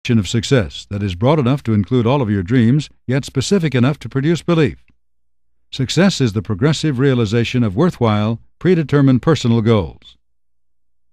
of success that is broad enough to include all of your dreams, yet specific enough to produce belief. Success is the progressive realization of worthwhile, predetermined personal goals.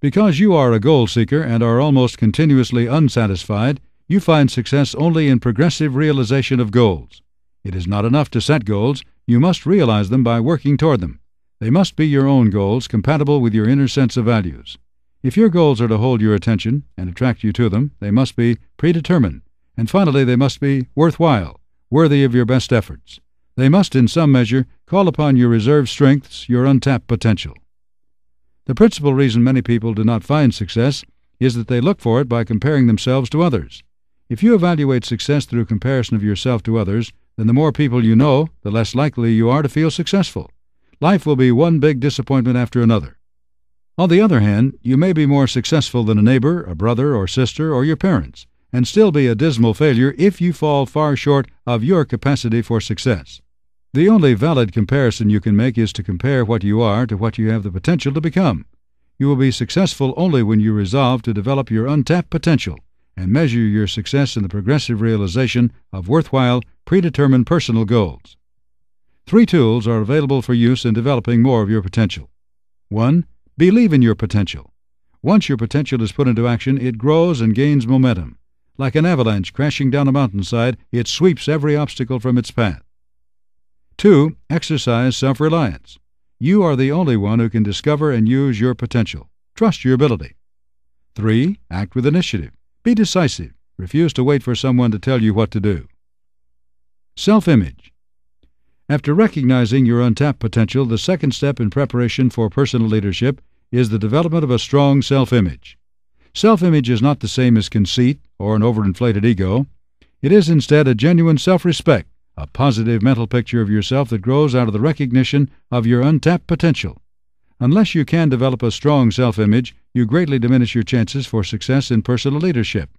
Because you are a goal seeker and are almost continuously unsatisfied, you find success only in progressive realization of goals. It is not enough to set goals, you must realize them by working toward them. They must be your own goals, compatible with your inner sense of values. If your goals are to hold your attention and attract you to them, they must be predetermined, and finally they must be worthwhile, worthy of your best efforts. They must, in some measure, call upon your reserved strengths, your untapped potential. The principal reason many people do not find success is that they look for it by comparing themselves to others. If you evaluate success through comparison of yourself to others, then the more people you know, the less likely you are to feel successful. Life will be one big disappointment after another. On the other hand, you may be more successful than a neighbor, a brother or sister, or your parents, and still be a dismal failure if you fall far short of your capacity for success. The only valid comparison you can make is to compare what you are to what you have the potential to become. You will be successful only when you resolve to develop your untapped potential and measure your success in the progressive realization of worthwhile, predetermined personal goals. 3 tools are available for use in developing more of your potential. 1. Believe in your potential. Once your potential is put into action, it grows and gains momentum. Like an avalanche crashing down a mountainside, it sweeps every obstacle from its path. 2. Exercise self-reliance. You are the only one who can discover and use your potential. Trust your ability. 3. Act with initiative. Be decisive. Refuse to wait for someone to tell you what to do. Self-image. After recognizing your untapped potential, the second step in preparation for personal leadership is the development of a strong self-image. Self-image is not the same as conceit or an overinflated ego. It is instead a genuine self-respect, a positive mental picture of yourself that grows out of the recognition of your untapped potential. Unless you can develop a strong self-image, you greatly diminish your chances for success in personal leadership.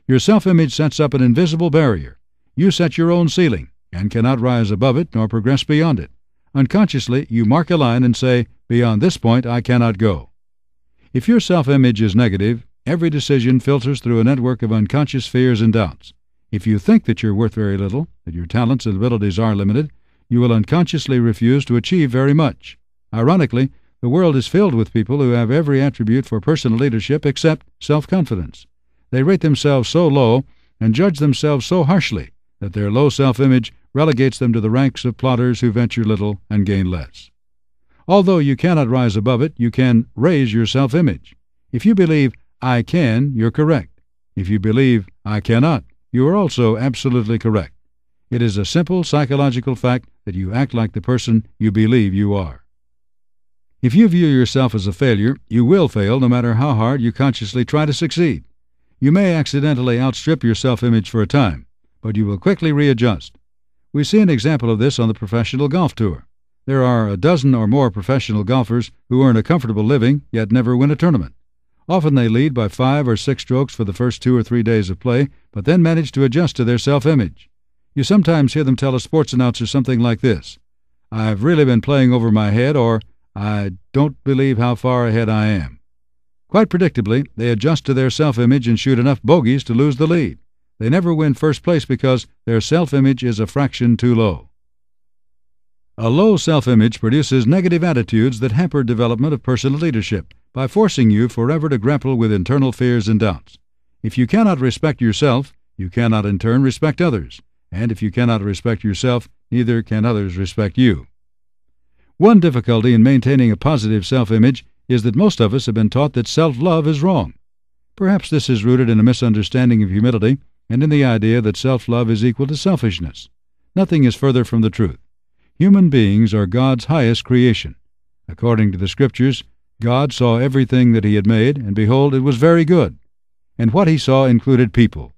Your self-image sets up an invisible barrier. You set your own ceiling and cannot rise above it nor progress beyond it. Unconsciously, you mark a line and say, "Beyond this point, I cannot go." If your self-image is negative, every decision filters through a network of unconscious fears and doubts. If you think that you're worth very little, that your talents and abilities are limited, you will unconsciously refuse to achieve very much. Ironically, the world is filled with people who have every attribute for personal leadership except self-confidence. They rate themselves so low and judge themselves so harshly that their low self-image relegates them to the ranks of plodders who venture little and gain less. Although you cannot rise above it, you can raise your self-image. If you believe, "I can," you're correct. If you believe, "I cannot," you are also absolutely correct. It is a simple psychological fact that you act like the person you believe you are. If you view yourself as a failure, you will fail no matter how hard you consciously try to succeed. You may accidentally outstrip your self-image for a time, but you will quickly readjust. We see an example of this on the professional golf tour. There are a dozen or more professional golfers who earn a comfortable living, yet never win a tournament. Often they lead by 5 or 6 strokes for the first 2 or 3 days of play, but then manage to adjust to their self-image. You sometimes hear them tell a sports announcer something like this: "I've really been playing over my head," or "I don't believe how far ahead I am." Quite predictably, they adjust to their self-image and shoot enough bogeys to lose the lead. They never win first place because their self-image is a fraction too low. A low self-image produces negative attitudes that hamper development of personal leadership by forcing you forever to grapple with internal fears and doubts. If you cannot respect yourself, you cannot in turn respect others. And if you cannot respect yourself, neither can others respect you. One difficulty in maintaining a positive self-image is that most of us have been taught that self-love is wrong. Perhaps this is rooted in a misunderstanding of humility and in the idea that self-love is equal to selfishness. Nothing is further from the truth. Human beings are God's highest creation. According to the Scriptures, God saw everything that He had made, and behold, it was very good. And what He saw included people.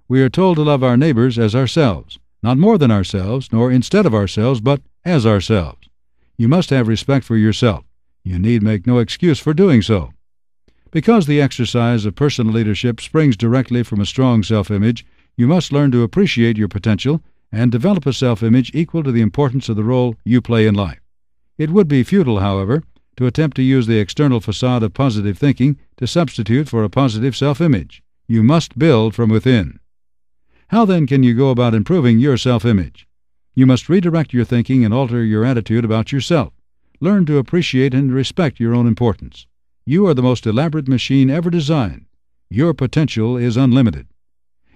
We are told to love our neighbors as ourselves, not more than ourselves, nor instead of ourselves, but as ourselves. You must have respect for yourself. You need make no excuse for doing so. Because the exercise of personal leadership springs directly from a strong self-image, you must learn to appreciate your potential and develop a self-image equal to the importance of the role you play in life. It would be futile, however, to attempt to use the external facade of positive thinking to substitute for a positive self-image. You must build from within. How then can you go about improving your self-image? You must redirect your thinking and alter your attitude about yourself. Learn to appreciate and respect your own importance. You are the most elaborate machine ever designed. Your potential is unlimited.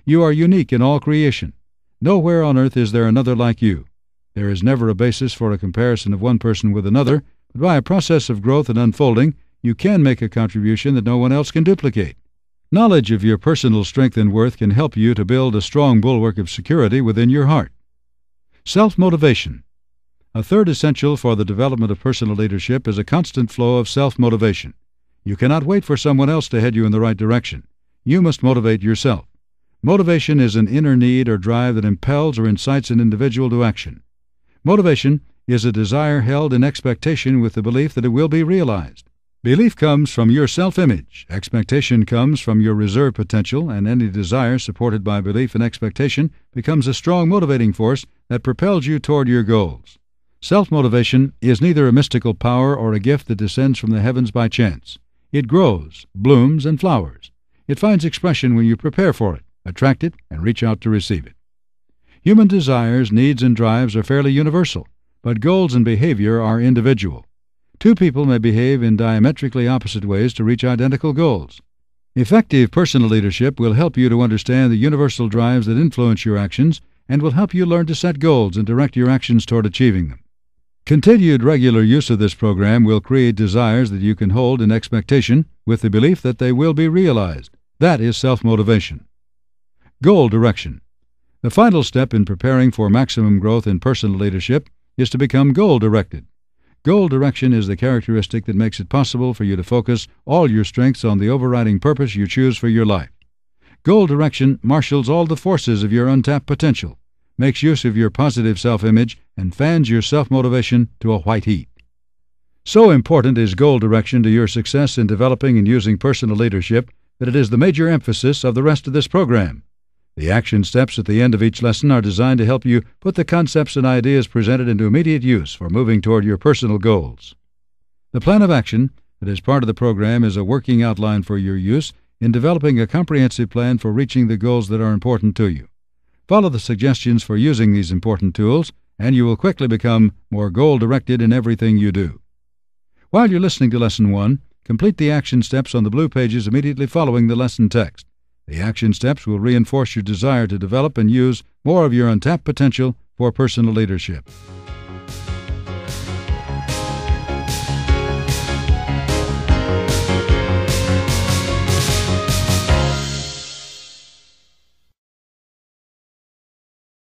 You are unique in all creation. Nowhere on earth is there another like you. There is never a basis for a comparison of one person with another, but by a process of growth and unfolding, you can make a contribution that no one else can duplicate. Knowledge of your personal strength and worth can help you to build a strong bulwark of security within your heart. Self-motivation. A third essential for the development of personal leadership is a constant flow of self-motivation. You cannot wait for someone else to head you in the right direction. You must motivate yourself. Motivation is an inner need or drive that impels or incites an individual to action. Motivation is a desire held in expectation with the belief that it will be realized. Belief comes from your self-image. Expectation comes from your reserve potential, and any desire supported by belief and expectation becomes a strong motivating force that propels you toward your goals. Self-motivation is neither a mystical power or a gift that descends from the heavens by chance. It grows, blooms, and flowers. It finds expression when you prepare for it, attract it, and reach out to receive it. Human desires, needs, and drives are fairly universal, but goals and behavior are individual. Two people may behave in diametrically opposite ways to reach identical goals. Effective personal leadership will help you to understand the universal drives that influence your actions and will help you learn to set goals and direct your actions toward achieving them. Continued regular use of this program will create desires that you can hold in expectation with the belief that they will be realized. That is self-motivation. Goal direction. The final step in preparing for maximum growth in personal leadership is to become goal-directed. Goal direction is the characteristic that makes it possible for you to focus all your strengths on the overriding purpose you choose for your life. Goal direction marshals all the forces of your untapped potential, makes use of your positive self-image, and fans your self-motivation to a white heat. So important is goal direction to your success in developing and using personal leadership that it is the major emphasis of the rest of this program. The action steps at the end of each lesson are designed to help you put the concepts and ideas presented into immediate use for moving toward your personal goals. The plan of action that is part of the program is a working outline for your use in developing a comprehensive plan for reaching the goals that are important to you. Follow the suggestions for using these important tools, and you will quickly become more goal-directed in everything you do. While you're listening to Lesson 1, complete the action steps on the blue pages immediately following the lesson text. The action steps will reinforce your desire to develop and use more of your untapped potential for personal leadership.